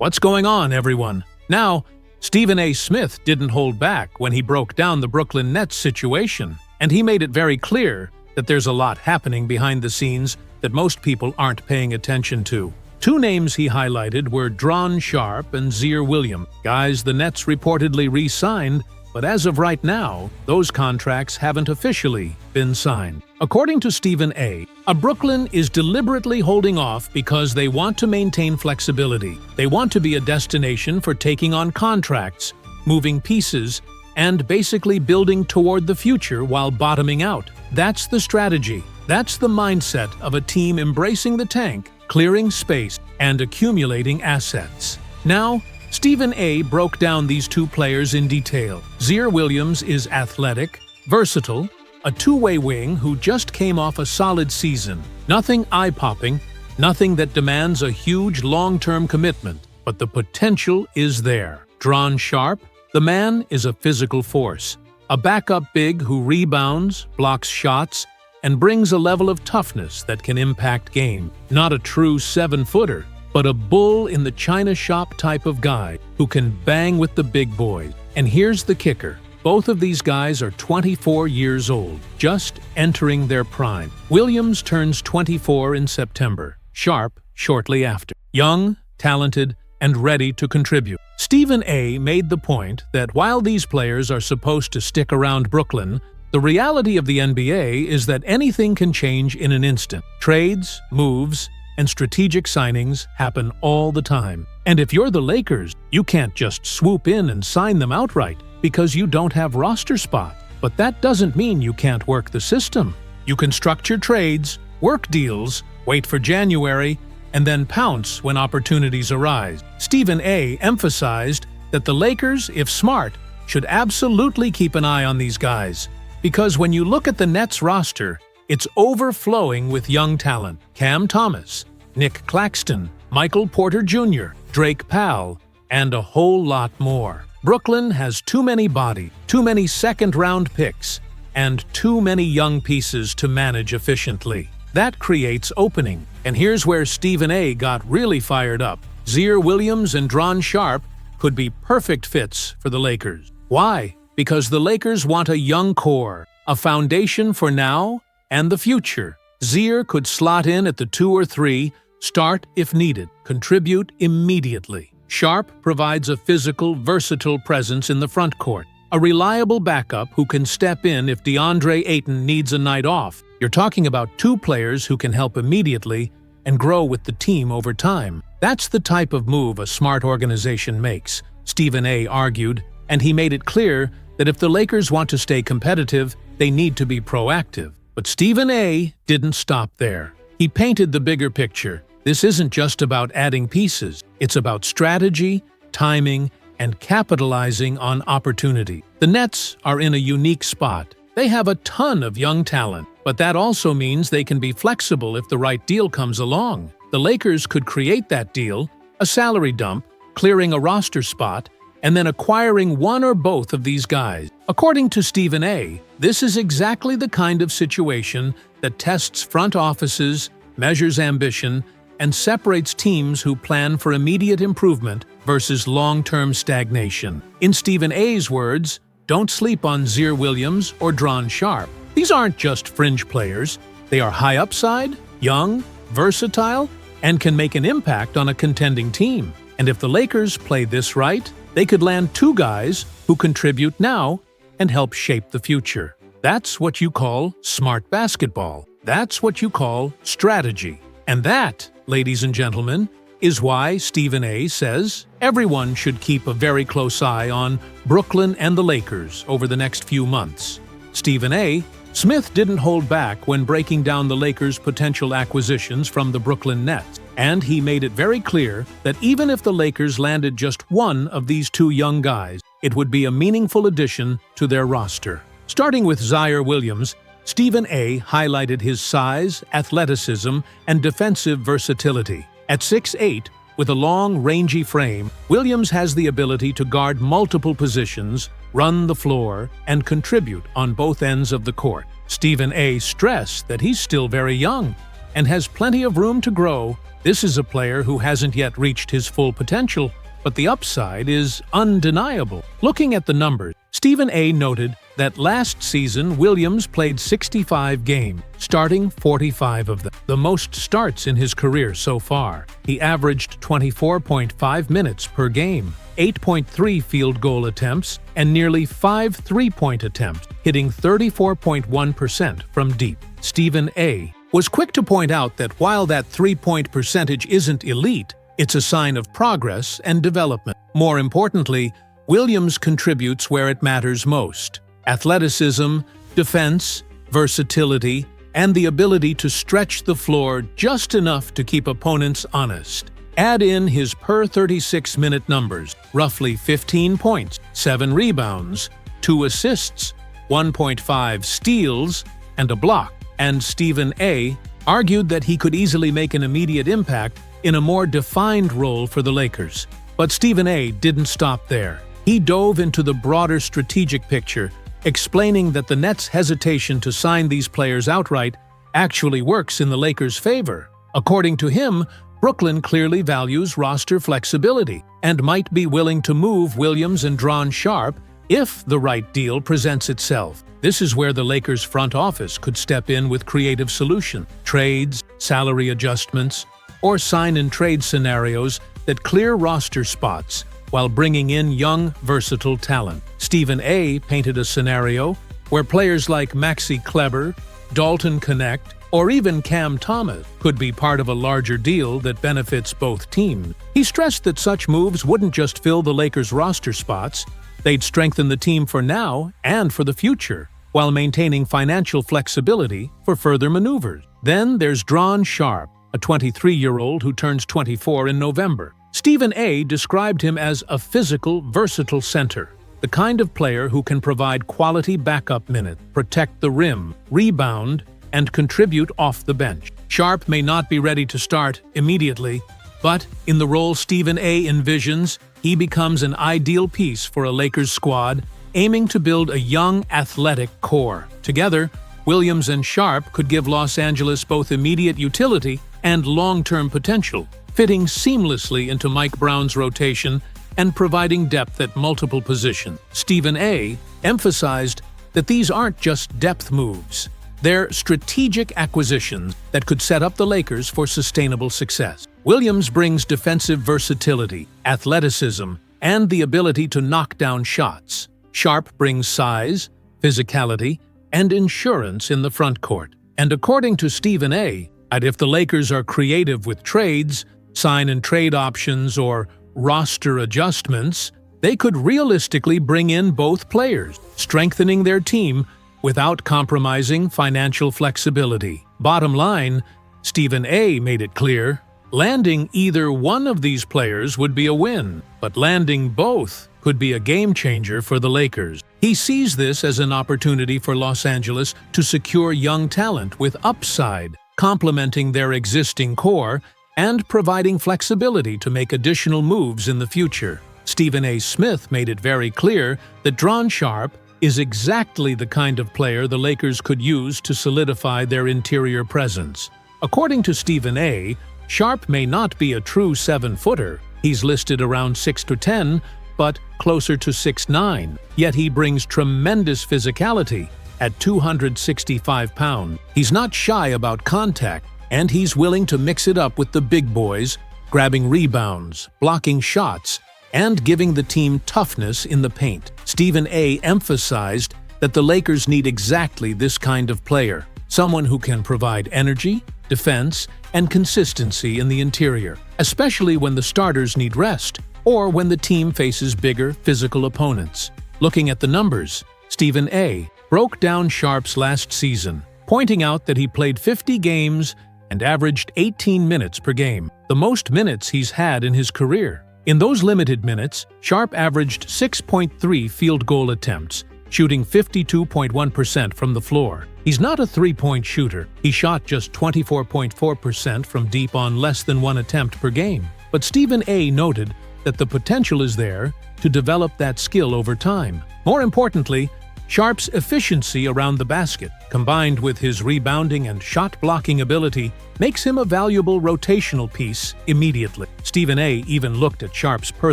What's going on, everyone? Now, Stephen A. Smith didn't hold back when he broke down the Brooklyn Nets situation, and he made it very clear that there's a lot happening behind the scenes that most people aren't paying attention to. Two names he highlighted were Dron Sharpe and Ziaire Williams, guys the Nets reportedly re-signed, but as of right now, those contracts haven't officially been signed. According to Stephen A., Brooklyn is deliberately holding off because they want to maintain flexibility. They want to be a destination for taking on contracts, moving pieces, and basically building toward the future while bottoming out. That's the strategy. That's the mindset of a team embracing the tank, clearing space, and accumulating assets. Now, Stephen A. broke down these two players in detail. Ziaire Williams is athletic, versatile, a two-way wing who just came off a solid season. Nothing eye-popping, nothing that demands a huge long-term commitment, but the potential is there. Dron Sharpe, the man is a physical force, a backup big who rebounds, blocks shots, and brings a level of toughness that can impact game. Not a true seven-footer, but a bull in the china shop type of guy who can bang with the big boys. And here's the kicker. Both of these guys are 24 years old, just entering their prime. Williams turns 24 in September, Sharpe shortly after. Young, talented, and ready to contribute. Stephen A. made the point that while these players are supposed to stick around Brooklyn, the reality of the NBA is that anything can change in an instant. Trades, moves, and strategic signings happen all the time. And if you're the Lakers, you can't just swoop in and sign them outright because you don't have roster spot. But that doesn't mean you can't work the system. You can structure trades, work deals, wait for January, and then pounce when opportunities arise. Stephen A. emphasized that the Lakers, if smart, should absolutely keep an eye on these guys. Because when you look at the Nets roster, it's overflowing with young talent. Cam Thomas, Nick Claxton, Michael Porter Jr., Drake Powell, and a whole lot more. Brooklyn has too many bodies, too many second-round picks, and too many young pieces to manage efficiently. That creates opening. And here's where Stephen A. got really fired up. Ziaire Williams and Dron Sharpe could be perfect fits for the Lakers. Why? Because the Lakers want a young core, a foundation for now and the future. Ziaire could slot in at the 2 or 3, start if needed, contribute immediately. Sharpe provides a physical, versatile presence in the front court, a reliable backup who can step in if DeAndre Ayton needs a night off. You're talking about two players who can help immediately and grow with the team over time. That's the type of move a smart organization makes, Stephen A. argued, and he made it clear that if the Lakers want to stay competitive, they need to be proactive. But Stephen A. didn't stop there. He painted the bigger picture. This isn't just about adding pieces. It's about strategy, timing, and capitalizing on opportunity. The Nets are in a unique spot. They have a ton of young talent, but that also means they can be flexible if the right deal comes along. The Lakers could create that deal, a salary dump, clearing a roster spot, and then acquiring one or both of these guys. According to Stephen A., this is exactly the kind of situation that tests front offices, measures ambition, and separates teams who plan for immediate improvement versus long-term stagnation. In Stephen A.'s words, don't sleep on Ziaire Williams or Dron Sharpe. These aren't just fringe players. They are high upside, young, versatile, and can make an impact on a contending team. And if the Lakers play this right, they could land two guys who contribute now and help shape the future. That's what you call smart basketball. That's what you call strategy. And that, ladies and gentlemen, is why Stephen A. says everyone should keep a very close eye on Brooklyn and the Lakers over the next few months. Stephen A. Smith didn't hold back when breaking down the Lakers' potential acquisitions from the Brooklyn Nets, and he made it very clear that even if the Lakers landed just one of these two young guys, it would be a meaningful addition to their roster. Starting with Ziaire Williams, Stephen A. highlighted his size, athleticism, and defensive versatility. At 6'8", with a long, rangy frame, Williams has the ability to guard multiple positions, run the floor, and contribute on both ends of the court. Stephen A. stressed that he's still very young. and has plenty of room to grow. This is a player who hasn't yet reached his full potential, but the upside is undeniable. Looking at the numbers, Stephen A. noted that last season Williams played 65 games, starting 45 of them, the most starts in his career so far. He averaged 24.5 minutes per game, 8.3 field goal attempts, and nearly 5 three-point attempts, hitting 34.1% from deep. Stephen A. was quick to point out that while that three-point percentage isn't elite, it's a sign of progress and development. More importantly, Williams contributes where it matters most: athleticism, defense, versatility, and the ability to stretch the floor just enough to keep opponents honest. Add in his per 36-minute numbers: roughly 15 points, 7 rebounds, 2 assists, 1.5 steals, and a block. And Stephen A. argued that he could easily make an immediate impact in a more defined role for the Lakers. But Stephen A. didn't stop there. He dove into the broader strategic picture, explaining that the Nets' hesitation to sign these players outright actually works in the Lakers' favor. According to him, Brooklyn clearly values roster flexibility and might be willing to move Williams and Drawn Sharp if the right deal presents itself. This is where the Lakers' front office could step in with creative solutions: trades, salary adjustments, or sign-and-trade scenarios that clear roster spots while bringing in young, versatile talent. Stephen A. painted a scenario where players like Maxi Kleber, Dalton Connect, or even Cam Thomas could be part of a larger deal that benefits both teams. He stressed that such moves wouldn't just fill the Lakers' roster spots, they'd strengthen the team for now and for the future, while maintaining financial flexibility for further maneuvers. Then there's Drawn Sharp, a 23-year-old who turns 24 in November. Stephen A. described him as a physical, versatile center, the kind of player who can provide quality backup minutes, protect the rim, rebound, and contribute off the bench. Sharp may not be ready to start immediately, but in the role Stephen A. envisions, he becomes an ideal piece for a Lakers squad aiming to build a young, athletic core. Together, Williams and Sharp could give Los Angeles both immediate utility and long-term potential, fitting seamlessly into Mike Brown's rotation and providing depth at multiple positions. Stephen A. emphasized that these aren't just depth moves. They're strategic acquisitions that could set up the Lakers for sustainable success. Williams brings defensive versatility, athleticism, and the ability to knock down shots. Sharp brings size, physicality, and insurance in the front court. And according to Stephen A., if the Lakers are creative with trades, sign-and-trade options, or roster adjustments, they could realistically bring in both players, strengthening their team without compromising financial flexibility. Bottom line, Stephen A. made it clear, landing either one of these players would be a win, but landing both could be a game-changer for the Lakers. He sees this as an opportunity for Los Angeles to secure young talent with upside, complementing their existing core and providing flexibility to make additional moves in the future. Stephen A. Smith made it very clear that Drawn Sharp is exactly the kind of player the Lakers could use to solidify their interior presence. According to Stephen A., Sharp may not be a true 7-footer. He's listed around 6'10", but closer to 6'9". Yet he brings tremendous physicality at 265 pounds. He's not shy about contact, and he's willing to mix it up with the big boys, grabbing rebounds, blocking shots, and giving the team toughness in the paint. Stephen A. emphasized that the Lakers need exactly this kind of player, someone who can provide energy, defense, and consistency in the interior, especially when the starters need rest or when the team faces bigger physical opponents. Looking at the numbers, Stephen A. broke down Sharp's last season, pointing out that he played 50 games and averaged 18 minutes per game, the most minutes he's had in his career. In those limited minutes, Sharp averaged 6.3 field goal attempts, shooting 52.1% from the floor. He's not a three-point shooter. He shot just 24.4% from deep on less than one attempt per game. But Stephen A. noted that the potential is there to develop that skill over time. More importantly, Sharp's efficiency around the basket, combined with his rebounding and shot-blocking ability, makes him a valuable rotational piece immediately. Stephen A. even looked at Sharp's per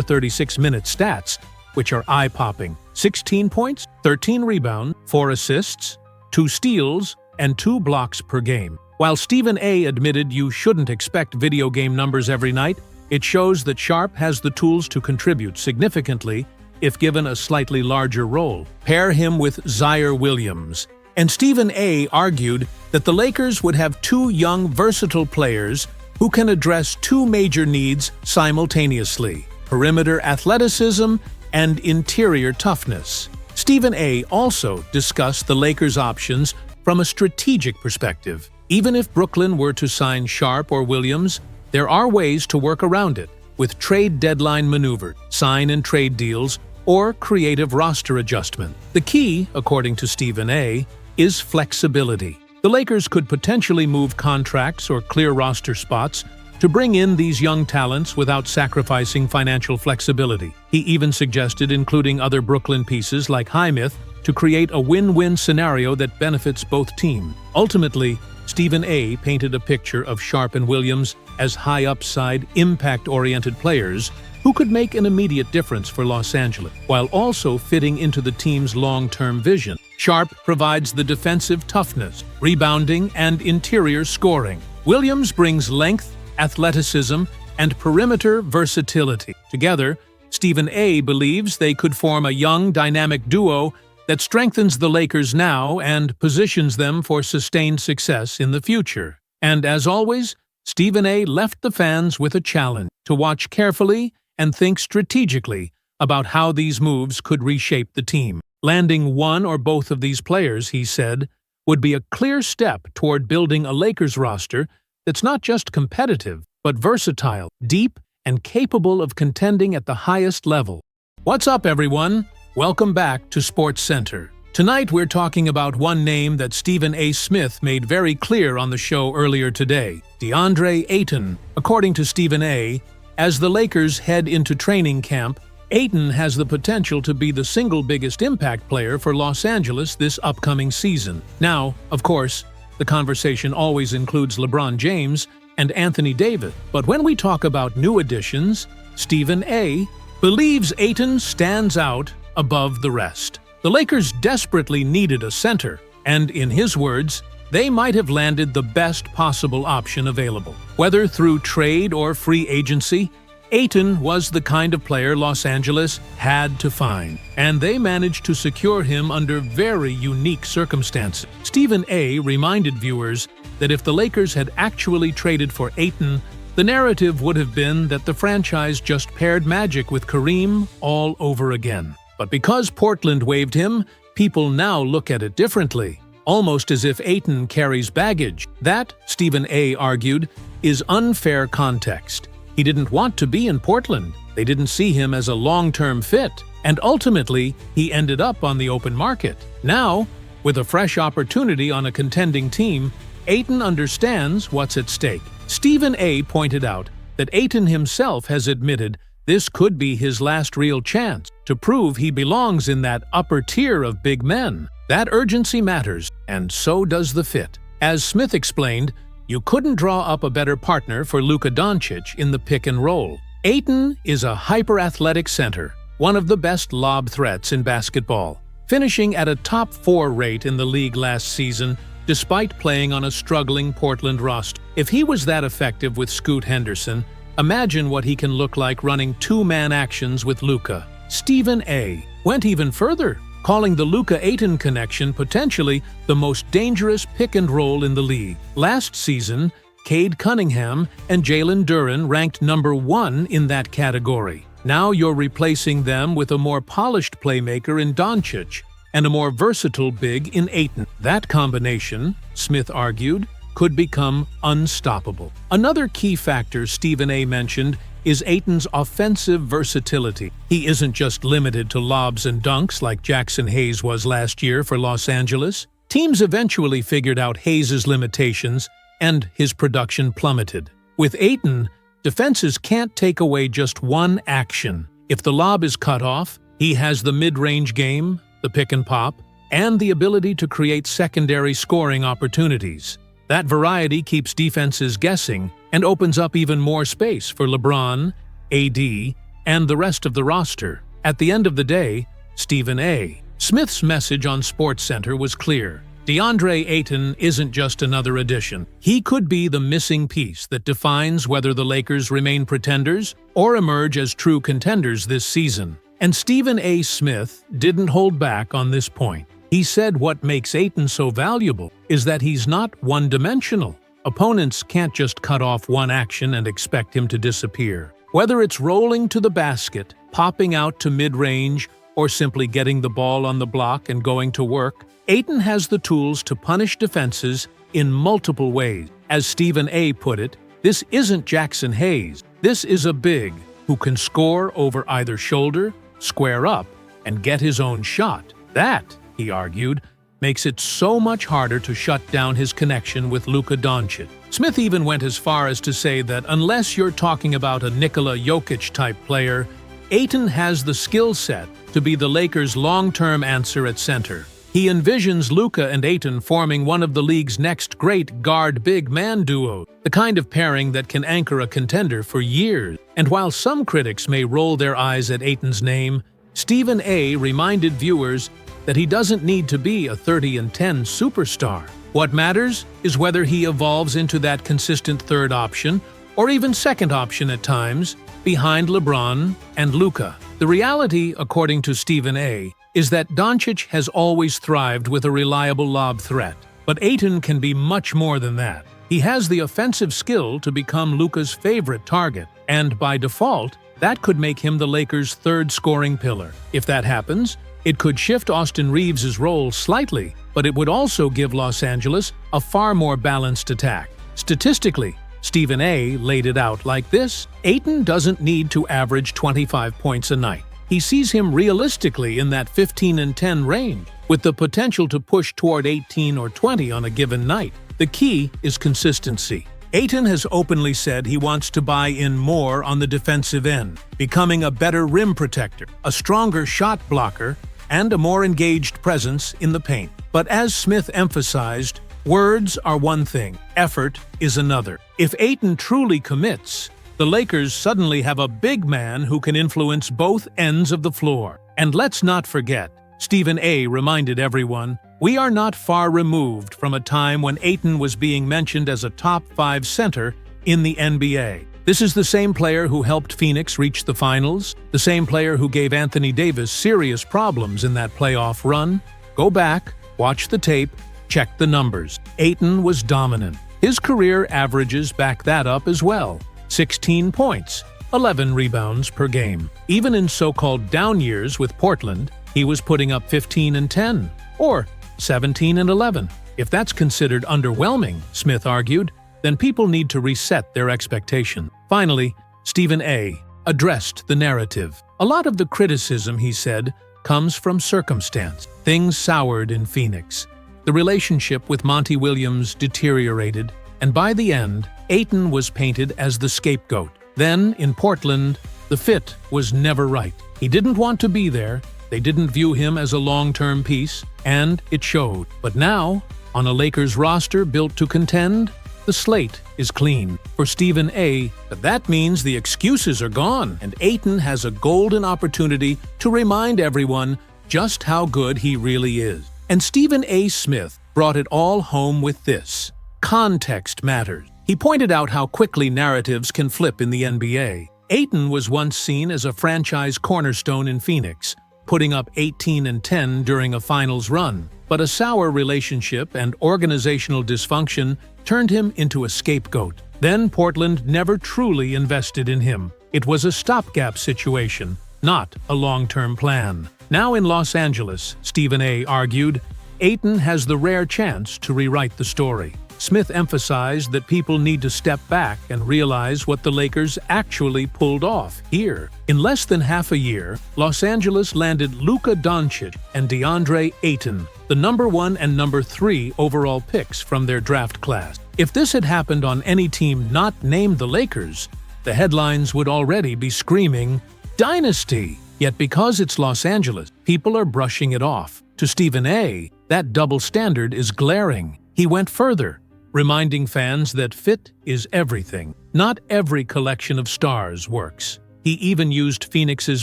36-minute stats, which are eye-popping. 16 points, 13 rebounds, 4 assists, 2 steals, and 2 blocks per game. While Stephen A. admitted you shouldn't expect video game numbers every night, it shows that Sharp has the tools to contribute significantly if given a slightly larger role. Pair him with Zaire Williams. And Stephen A. argued that the Lakers would have 2 young, versatile players who can address 2 major needs simultaneously: perimeter athleticism and interior toughness. Stephen A. also discussed the Lakers' options from a strategic perspective. Even if Brooklyn were to sign Sharp or Williams, there are ways to work around it, with trade deadline maneuvers, sign and trade deals, or creative roster adjustment. The key, according to Stephen A., is flexibility. The Lakers could potentially move contracts or clear roster spots to bring in these young talents without sacrificing financial flexibility. He even suggested including other Brooklyn pieces like Highsmith to create a win-win scenario that benefits both teams. Ultimately, Stephen A. painted a picture of Sharp and Williams as high-upside, impact-oriented players who could make an immediate difference for Los Angeles, while also fitting into the team's long-term vision. Sharp provides the defensive toughness, rebounding, and interior scoring. Williams brings length, athleticism, and perimeter versatility. Together, Stephen A. believes they could form a young, dynamic duo that strengthens the Lakers now and positions them for sustained success in the future. And as always, Stephen A. left the fans with a challenge to watch carefully and think strategically about how these moves could reshape the team. Landing one or both of these players, he said, would be a clear step toward building a Lakers roster that's not just competitive, but versatile, deep, and capable of contending at the highest level. What's up, everyone? Welcome back to Sports Center. Tonight we're talking about one name that Stephen A. Smith made very clear on the show earlier today, DeAndre Ayton. According to Stephen A., as the Lakers head into training camp, Ayton has the potential to be the single biggest impact player for Los Angeles this upcoming season. Now, of course, the conversation always includes LeBron James and Anthony Davis. But when we talk about new additions, Stephen A. believes Ayton stands out above the rest. The Lakers desperately needed a center, and in his words, they might have landed the best possible option available. Whether through trade or free agency, Ayton was the kind of player Los Angeles had to find, and they managed to secure him under very unique circumstances. Stephen A. reminded viewers that if the Lakers had actually traded for Ayton, the narrative would have been that the franchise just paired magic with Kareem all over again. But because Portland waived him, people now look at it differently, almost as if Ayton carries baggage. That, Stephen A. argued, is unfair context. He didn't want to be in Portland. They didn't see him as a long-term fit, and ultimately, he ended up on the open market. Now, with a fresh opportunity on a contending team, Ayton understands what's at stake. Stephen A. pointed out that Ayton himself has admitted this could be his last real chance to prove he belongs in that upper tier of big men. That urgency matters, and so does the fit. As Smith explained, you couldn't draw up a better partner for Luka Doncic in the pick and roll. Ayton is a hyper-athletic center, one of the best lob threats in basketball, finishing at a top 4 rate in the league last season despite playing on a struggling Portland roster. If he was that effective with Scoot Henderson, imagine what he can look like running 2-man actions with Luka. Stephen A. went even further, calling the Luka-Ayton connection potentially the most dangerous pick-and-roll in the league. Last season, Cade Cunningham and Jalen Duren ranked number 1 in that category. Now you're replacing them with a more polished playmaker in Doncic and a more versatile big in Ayton. That combination, Smith argued, could become unstoppable. Another key factor Stephen A. mentioned is Ayton's offensive versatility. He isn't just limited to lobs and dunks like Jackson Hayes was last year for Los Angeles. Teams eventually figured out Hayes' limitations, and his production plummeted. With Ayton, defenses can't take away just one action. If the lob is cut off, he has the mid-range game, the pick and pop, and the ability to create secondary scoring opportunities. That variety keeps defenses guessing and opens up even more space for LeBron, AD, and the rest of the roster. At the end of the day, Stephen A. Smith's message on SportsCenter was clear. DeAndre Ayton isn't just another addition. He could be the missing piece that defines whether the Lakers remain pretenders or emerge as true contenders this season. And Stephen A. Smith didn't hold back on this point. He said what makes Ayton so valuable is that he's not one-dimensional. Opponents can't just cut off one action and expect him to disappear. Whether it's rolling to the basket, popping out to mid-range, or simply getting the ball on the block and going to work, Ayton has the tools to punish defenses in multiple ways. As Stephen A. put it, this isn't Jackson Hayes. This is a big who can score over either shoulder, square up, and get his own shot. That, he argued, makes it so much harder to shut down his connection with Luka Doncic. Smith even went as far as to say that unless you're talking about a Nikola Jokic-type player, Ayton has the skill set to be the Lakers' long-term answer at center. He envisions Luka and Ayton forming one of the league's next great guard-big man duos, the kind of pairing that can anchor a contender for years. And while some critics may roll their eyes at Ayton's name, Stephen A. reminded viewers that he doesn't need to be a 30-10 superstar. What matters is whether he evolves into that consistent third option, or even second option at times, behind LeBron and Luka. The reality, according to Stephen A., is that Doncic has always thrived with a reliable lob threat. But Ayton can be much more than that. He has the offensive skill to become Luka's favorite target, and by default, that could make him the Lakers' third scoring pillar. If that happens, it could shift Austin Reeves' role slightly, but it would also give Los Angeles a far more balanced attack. Statistically, Stephen A. laid it out like this: Ayton doesn't need to average 25 points a night. He sees him realistically in that 15-10 range, with the potential to push toward 18 or 20 on a given night. The key is consistency. Ayton has openly said he wants to buy in more on the defensive end, becoming a better rim protector, a stronger shot blocker, and a more engaged presence in the paint. But as Smith emphasized, words are one thing, effort is another. If Ayton truly commits, the Lakers suddenly have a big man who can influence both ends of the floor. And let's not forget, Stephen A. reminded everyone, we are not far removed from a time when Ayton was being mentioned as a top 5 center in the NBA. This is the same player who helped Phoenix reach the finals, the same player who gave Anthony Davis serious problems in that playoff run. Go back, watch the tape, check the numbers. Ayton was dominant. His career averages back that up as well. 16 points, 11 rebounds per game. Even in so-called down years with Portland, he was putting up 15-10, or 17-11. If that's considered underwhelming, Smith argued, then people need to reset their expectation. Finally, Stephen A. addressed the narrative. A lot of the criticism, he said, comes from circumstance. Things soured in Phoenix. The relationship with Monty Williams deteriorated, and by the end, Ayton was painted as the scapegoat. Then, in Portland, the fit was never right. He didn't want to be there, they didn't view him as a long-term piece, and it showed. But now, on a Lakers roster built to contend, the slate is clean. For Stephen A., that means the excuses are gone, and Ayton has a golden opportunity to remind everyone just how good he really is. And Stephen A. Smith brought it all home with this: context matters. He pointed out how quickly narratives can flip in the NBA. Ayton was once seen as a franchise cornerstone in Phoenix, putting up 18-10 during a finals run. But a sour relationship and organizational dysfunction turned him into a scapegoat. Then Portland never truly invested in him. It was a stopgap situation, not a long-term plan. Now in Los Angeles, Stephen A. argued, Ayton has the rare chance to rewrite the story. Smith emphasized that people need to step back and realize what the Lakers actually pulled off here. In less than half a year, Los Angeles landed Luka Doncic and DeAndre Ayton, the number 1 and number 3 overall picks from their draft class. If this had happened on any team not named the Lakers, the headlines would already be screaming, "Dynasty!" Yet because it's Los Angeles, people are brushing it off. To Stephen A., that double standard is glaring. He went further, reminding fans that fit is everything. Not every collection of stars works. He even used Phoenix's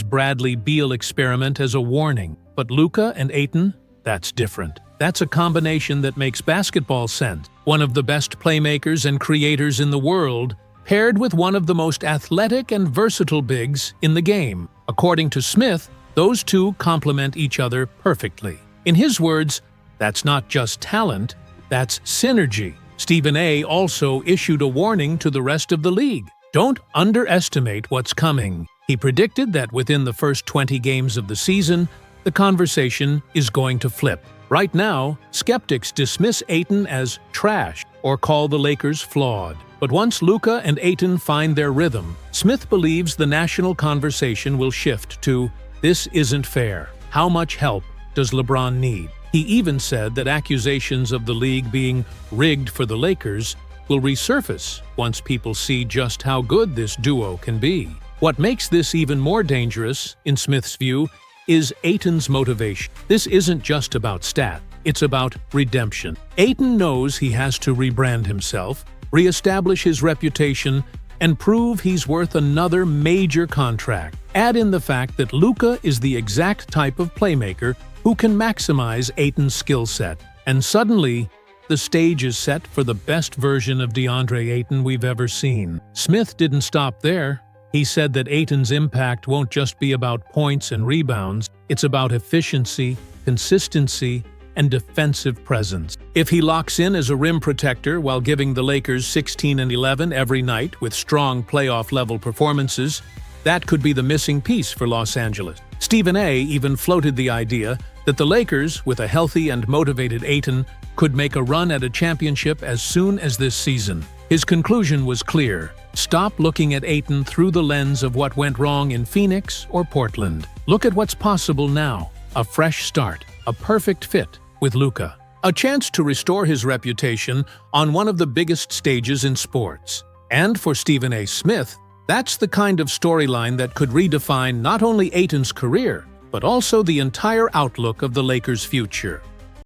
Bradley Beal experiment as a warning. But Luka and Ayton? That's different. That's a combination that makes basketball sense. One of the best playmakers and creators in the world, paired with one of the most athletic and versatile bigs in the game. According to Smith, those two complement each other perfectly. In his words, that's not just talent, that's synergy. Stephen A. also issued a warning to the rest of the league. Don't underestimate what's coming. He predicted that within the first 20 games of the season, the conversation is going to flip. Right now, skeptics dismiss Ayton as trash or call the Lakers flawed. But once Luka and Ayton find their rhythm, Smith believes the national conversation will shift to, "This isn't fair. How much help does LeBron need?" He even said that accusations of the league being rigged for the Lakers will resurface once people see just how good this duo can be. What makes this even more dangerous, in Smith's view, is Ayton's motivation. This isn't just about stat, it's about redemption. Ayton knows he has to rebrand himself, reestablish his reputation, and prove he's worth another major contract. Add in the fact that Luka is the exact type of playmaker who can maximize Ayton's skill set, and suddenly, the stage is set for the best version of DeAndre Ayton we've ever seen. Smith didn't stop there. He said that Ayton's impact won't just be about points and rebounds, it's about efficiency, consistency, and defensive presence. If he locks in as a rim protector while giving the Lakers 16 and 11 every night with strong playoff-level performances, that could be the missing piece for Los Angeles. Stephen A. even floated the idea that the Lakers, with a healthy and motivated Ayton, could make a run at a championship as soon as this season. His conclusion was clear. Stop looking at Ayton through the lens of what went wrong in Phoenix or Portland. Look at what's possible now. A fresh start, a perfect fit with Luka. A chance to restore his reputation on one of the biggest stages in sports. And for Stephen A. Smith, that's the kind of storyline that could redefine not only Ayton's career, but also the entire outlook of the Lakers' future.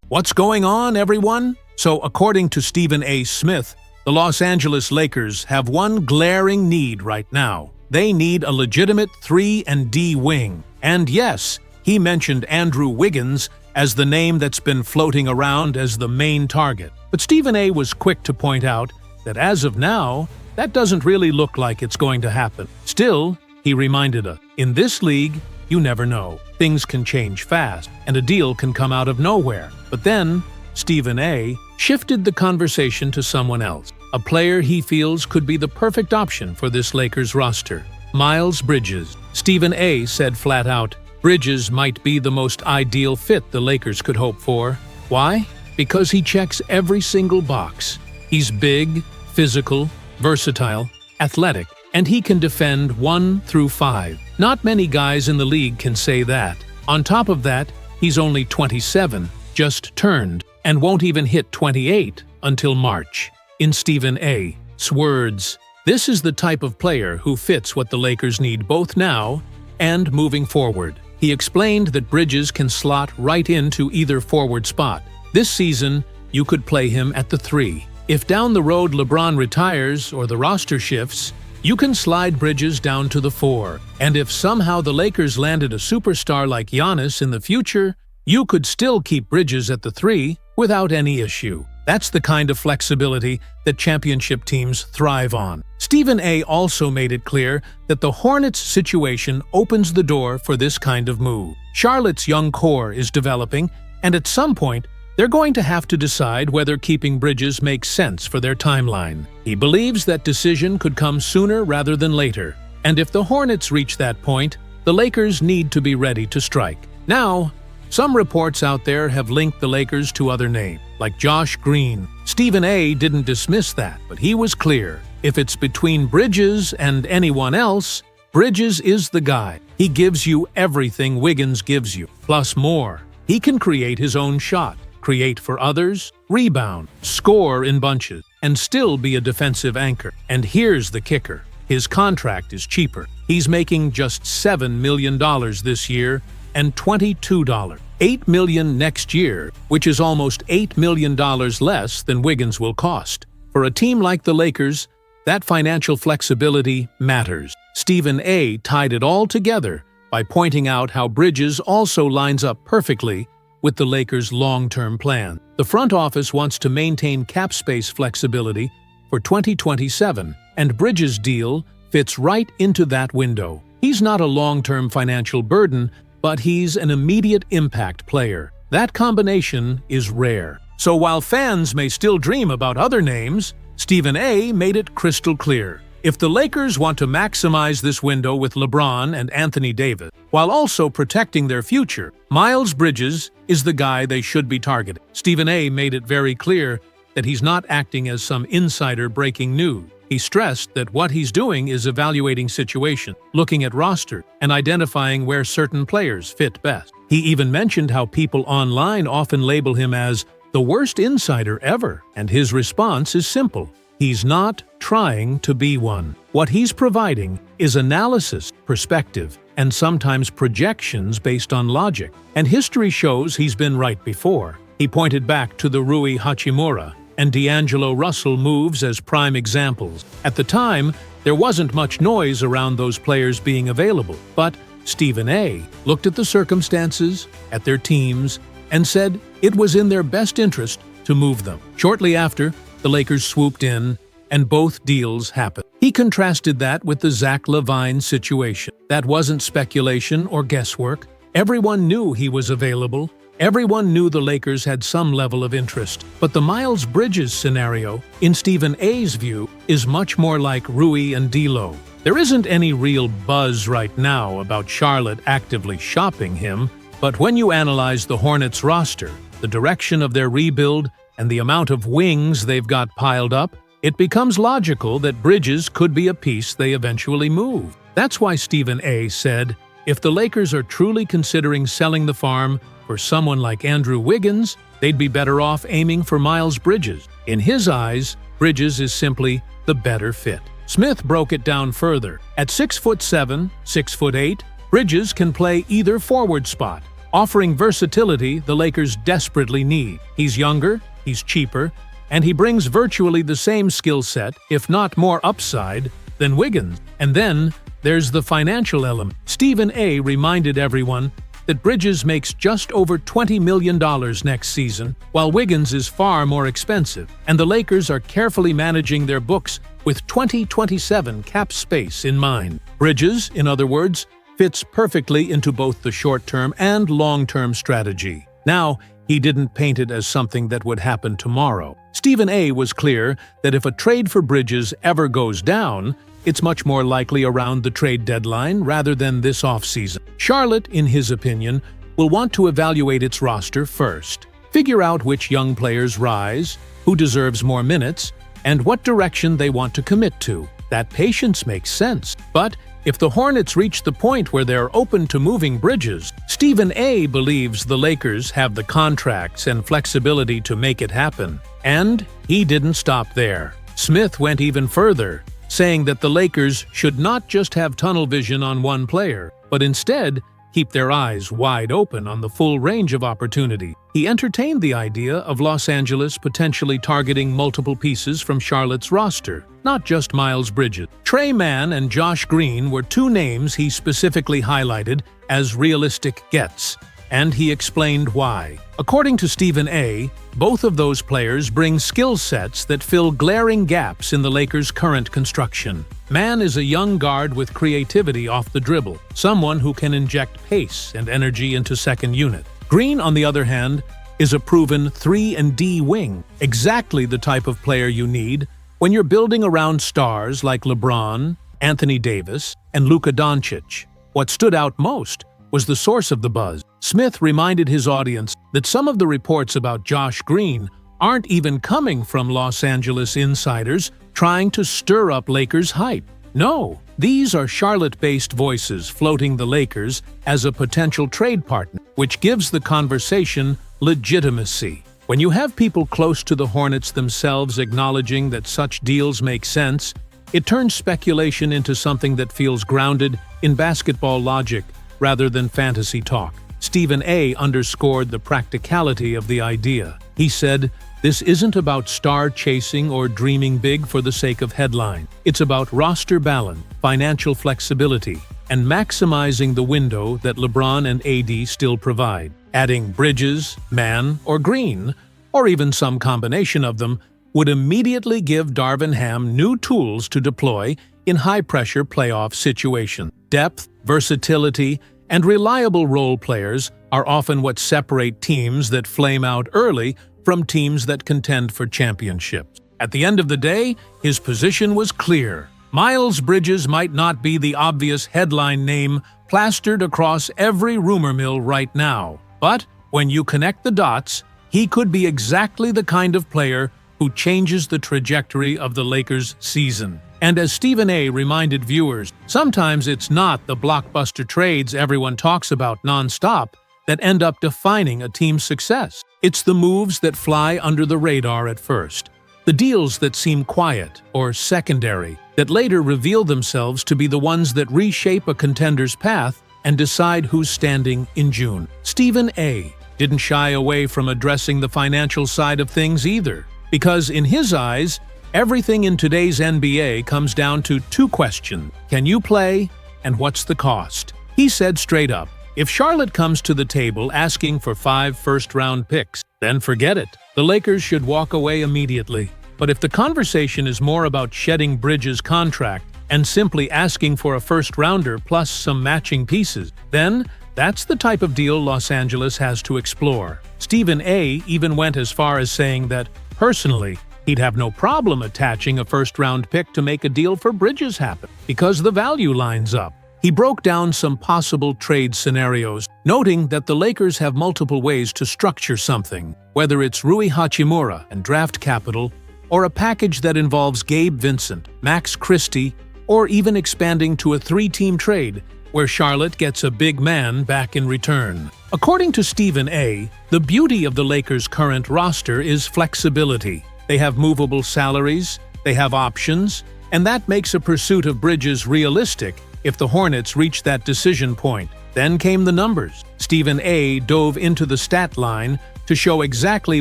What's going on, everyone? So, according to Stephen A. Smith, the Los Angeles Lakers have one glaring need right now. They need a legitimate 3-and-D wing. And yes, he mentioned Andrew Wiggins as the name that's been floating around as the main target. But Stephen A. was quick to point out that as of now, that doesn't really look like it's going to happen. Still, he reminded us, in this league, you never know. Things can change fast, and a deal can come out of nowhere. But then, Stephen A. shifted the conversation to someone else, a player he feels could be the perfect option for this Lakers roster, Miles Bridges. Stephen A. said flat out, Bridges might be the most ideal fit the Lakers could hope for. Why? Because he checks every single box. He's big, physical, versatile, athletic, and he can defend 1 through 5. Not many guys in the league can say that. On top of that, he's only 27, just turned, and won't even hit 28 until March. In Stephen A.'s words, this is the type of player who fits what the Lakers need both now and moving forward. He explained that Bridges can slot right into either forward spot. This season, you could play him at the 3. If down the road LeBron retires or the roster shifts, you can slide Bridges down to the 4. And if somehow the Lakers landed a superstar like Giannis in the future, you could still keep Bridges at the 3 without any issue. That's the kind of flexibility that championship teams thrive on. Stephen A. also made it clear that the Hornets' situation opens the door for this kind of move. Charlotte's young core is developing, and at some point, they're going to have to decide whether keeping Bridges makes sense for their timeline. He believes that decision could come sooner rather than later, and if the Hornets reach that point, the Lakers need to be ready to strike. Now, some reports out there have linked the Lakers to other names, like Josh Green. Stephen A. didn't dismiss that, but he was clear. If it's between Bridges and anyone else, Bridges is the guy. He gives you everything Wiggins gives you, plus more. He can create his own shot, create for others, rebound, score in bunches, and still be a defensive anchor. And here's the kicker. His contract is cheaper. He's making just $7 million this year and $22. $8 million next year, which is almost $8 million less than Wiggins will cost. For a team like the Lakers, that financial flexibility matters. Stephen A. tied it all together by pointing out how Bridges also lines up perfectly with the Lakers' long-term plan. The front office wants to maintain cap space flexibility for 2027, and Bridges' deal fits right into that window. He's not a long-term financial burden, but he's an immediate impact player. That combination is rare. So while fans may still dream about other names, Stephen A. made it crystal clear. If the Lakers want to maximize this window with LeBron and Anthony Davis, while also protecting their future, Miles Bridges is the guy they should be targeting. Stephen A. made it very clear that he's not acting as some insider breaking news. He stressed that what he's doing is evaluating situations, looking at roster, and identifying where certain players fit best. He even mentioned how people online often label him as the worst insider ever, and his response is simple. He's not trying to be one. What he's providing is analysis, perspective, and sometimes projections based on logic. And history shows he's been right before. He pointed back to the Rui Hachimura and D'Angelo Russell moves as prime examples. At the time, there wasn't much noise around those players being available, but Stephen A. looked at the circumstances, at their teams, and said it was in their best interest to move them. Shortly after, the Lakers swooped in, and both deals happened. He contrasted that with the Zach LaVine situation. That wasn't speculation or guesswork. Everyone knew he was available. Everyone knew the Lakers had some level of interest. But the Miles Bridges scenario, in Stephen A.'s view, is much more like Rui and D'Lo. There isn't any real buzz right now about Charlotte actively shopping him, but when you analyze the Hornets roster, the direction of their rebuild, and the amount of wings they've got piled up, it becomes logical that Bridges could be a piece they eventually move. That's why Stephen A. said, if the Lakers are truly considering selling the farm for someone like Andrew Wiggins, they'd be better off aiming for Miles Bridges. In his eyes, Bridges is simply the better fit. Smith broke it down further. At 6'7", 6'8", Bridges can play either forward spot, offering versatility the Lakers desperately need. He's younger, he's cheaper, and he brings virtually the same skill set, if not more upside, than Wiggins. And then there's the financial element. Stephen A. reminded everyone that Bridges makes just over $20 million next season, while Wiggins is far more expensive, and the Lakers are carefully managing their books with 2027 cap space in mind. Bridges, in other words, fits perfectly into both the short-term and long-term strategy. Now, he didn't paint it as something that would happen tomorrow. Stephen A. was clear that if a trade for Bridges ever goes down, it's much more likely around the trade deadline rather than this offseason. Charlotte, in his opinion, will want to evaluate its roster first, figure out which young players rise, who deserves more minutes, and what direction they want to commit to. That patience makes sense. But if the Hornets reach the point where they're open to moving Bridges, Stephen A. believes the Lakers have the contracts and flexibility to make it happen. And he didn't stop there. Smith went even further, saying that the Lakers should not just have tunnel vision on one player, but instead keep their eyes wide open on the full range of opportunity. He entertained the idea of Los Angeles potentially targeting multiple pieces from Charlotte's roster, not just Miles Bridges. Trey Mann and Josh Green were two names he specifically highlighted as realistic gets, and he explained why. According to Stephen A., both of those players bring skill sets that fill glaring gaps in the Lakers' current construction. Mann is a young guard with creativity off the dribble, someone who can inject pace and energy into second unit. Green, on the other hand, is a proven 3-and-D wing, exactly the type of player you need when you're building around stars like LeBron, Anthony Davis, and Luka Doncic. What stood out most was the source of the buzz. Smith reminded his audience that some of the reports about Josh Green aren't even coming from Los Angeles insiders trying to stir up Lakers hype. No, these are Charlotte-based voices floating the Lakers as a potential trade partner, which gives the conversation legitimacy. When you have people close to the Hornets themselves acknowledging that such deals make sense, it turns speculation into something that feels grounded in basketball logic rather than fantasy talk. Stephen A. underscored the practicality of the idea. He said, "This isn't about star chasing or dreaming big for the sake of headline. It's about roster balance, financial flexibility, and maximizing the window that LeBron and AD still provide. Adding Bridges, Mann, or Green, or even some combination of them, would immediately give Darvin Ham new tools to deploy in high-pressure playoff situations. Depth, versatility, and reliable role players are often what separate teams that flame out early from teams that contend for championships." At the end of the day, his position was clear. Miles Bridges might not be the obvious headline name plastered across every rumor mill right now, but when you connect the dots, he could be exactly the kind of player who changes the trajectory of the Lakers' season. And as Stephen A. reminded viewers, sometimes it's not the blockbuster trades everyone talks about nonstop that end up defining a team's success. It's the moves that fly under the radar at first, the deals that seem quiet or secondary, that later reveal themselves to be the ones that reshape a contender's path and decide who's standing in June. Stephen A. didn't shy away from addressing the financial side of things either, because in his eyes, everything in today's NBA comes down to two questions: can you play, and what's the cost? He said straight up, if Charlotte comes to the table asking for 5 first-round picks, then forget it. The Lakers should walk away immediately. But if the conversation is more about shedding Bridges' contract and simply asking for a first-rounder plus some matching pieces, then that's the type of deal Los Angeles has to explore. Stephen A. even went as far as saying that, personally, he'd have no problem attaching a first-round pick to make a deal for Bridges happen, because the value lines up. He broke down some possible trade scenarios, noting that the Lakers have multiple ways to structure something, whether it's Rui Hachimura and draft capital, or a package that involves Gabe Vincent, Max Christie, or even expanding to a 3-team trade, where Charlotte gets a big man back in return. According to Stephen A., the beauty of the Lakers' current roster is flexibility. They have movable salaries, they have options, and that makes a pursuit of Bridges realistic if the Hornets reach that decision point. Then came the numbers. Stephen A. dove into the stat line to show exactly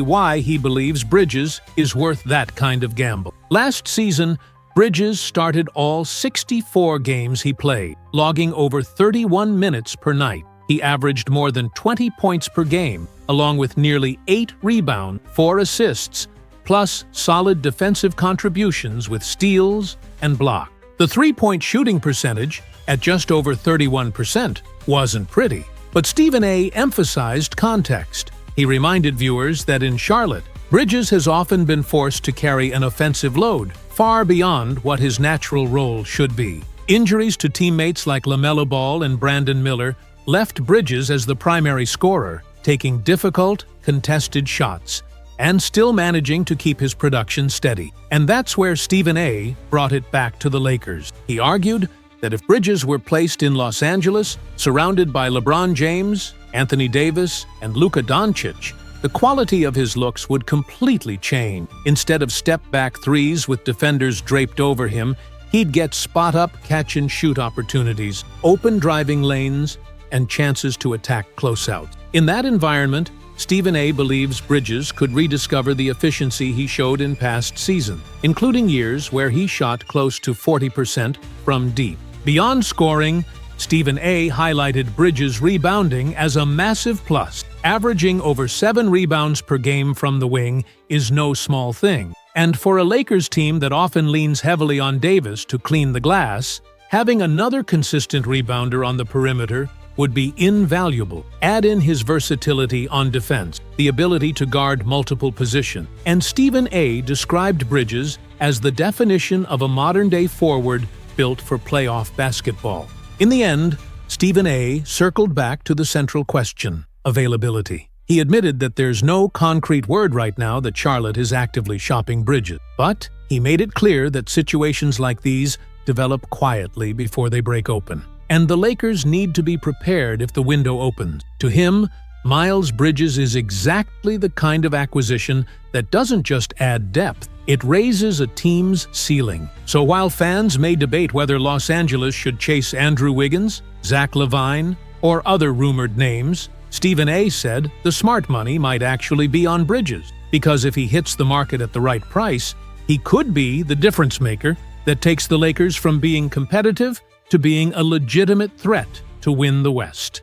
why he believes Bridges is worth that kind of gamble. Last season, Bridges started all 64 games he played, logging over 31 minutes per night. He averaged more than 20 points per game, along with nearly 8 rebounds, 4 assists, plus solid defensive contributions with steals and blocks. The three-point shooting percentage, at just over 31%, wasn't pretty. But Stephen A. emphasized context. He reminded viewers that in Charlotte, Bridges has often been forced to carry an offensive load, far beyond what his natural role should be. Injuries to teammates like LaMelo Ball and Brandon Miller left Bridges as the primary scorer, taking difficult, contested shots, and still managing to keep his production steady. And that's where Stephen A. brought it back to the Lakers. He argued that if Bridges were placed in Los Angeles, surrounded by LeBron James, Anthony Davis, and Luka Doncic, the quality of his looks would completely change. Instead of step-back threes with defenders draped over him, he'd get spot-up catch-and-shoot opportunities, open driving lanes, and chances to attack closeouts. In that environment, Stephen A. believes Bridges could rediscover the efficiency he showed in past seasons, including years where he shot close to 40% from deep. Beyond scoring, Stephen A. highlighted Bridges' rebounding as a massive plus. Averaging over 7 rebounds per game from the wing is no small thing. And for a Lakers team that often leans heavily on Davis to clean the glass, having another consistent rebounder on the perimeter would be invaluable. Add in his versatility on defense, the ability to guard multiple positions, and Stephen A. described Bridges as the definition of a modern-day forward built for playoff basketball. In the end, Stephen A. circled back to the central question: availability. He admitted that there's no concrete word right now that Charlotte is actively shopping Bridges, but he made it clear that situations like these develop quietly before they break open. And the Lakers need to be prepared if the window opens. To him, Miles Bridges is exactly the kind of acquisition that doesn't just add depth, it raises a team's ceiling. So while fans may debate whether Los Angeles should chase Andrew Wiggins, Zach LaVine, or other rumored names, Stephen A. said the smart money might actually be on Bridges, because if he hits the market at the right price, he could be the difference maker that takes the Lakers from being competitive to being a legitimate threat to win the West.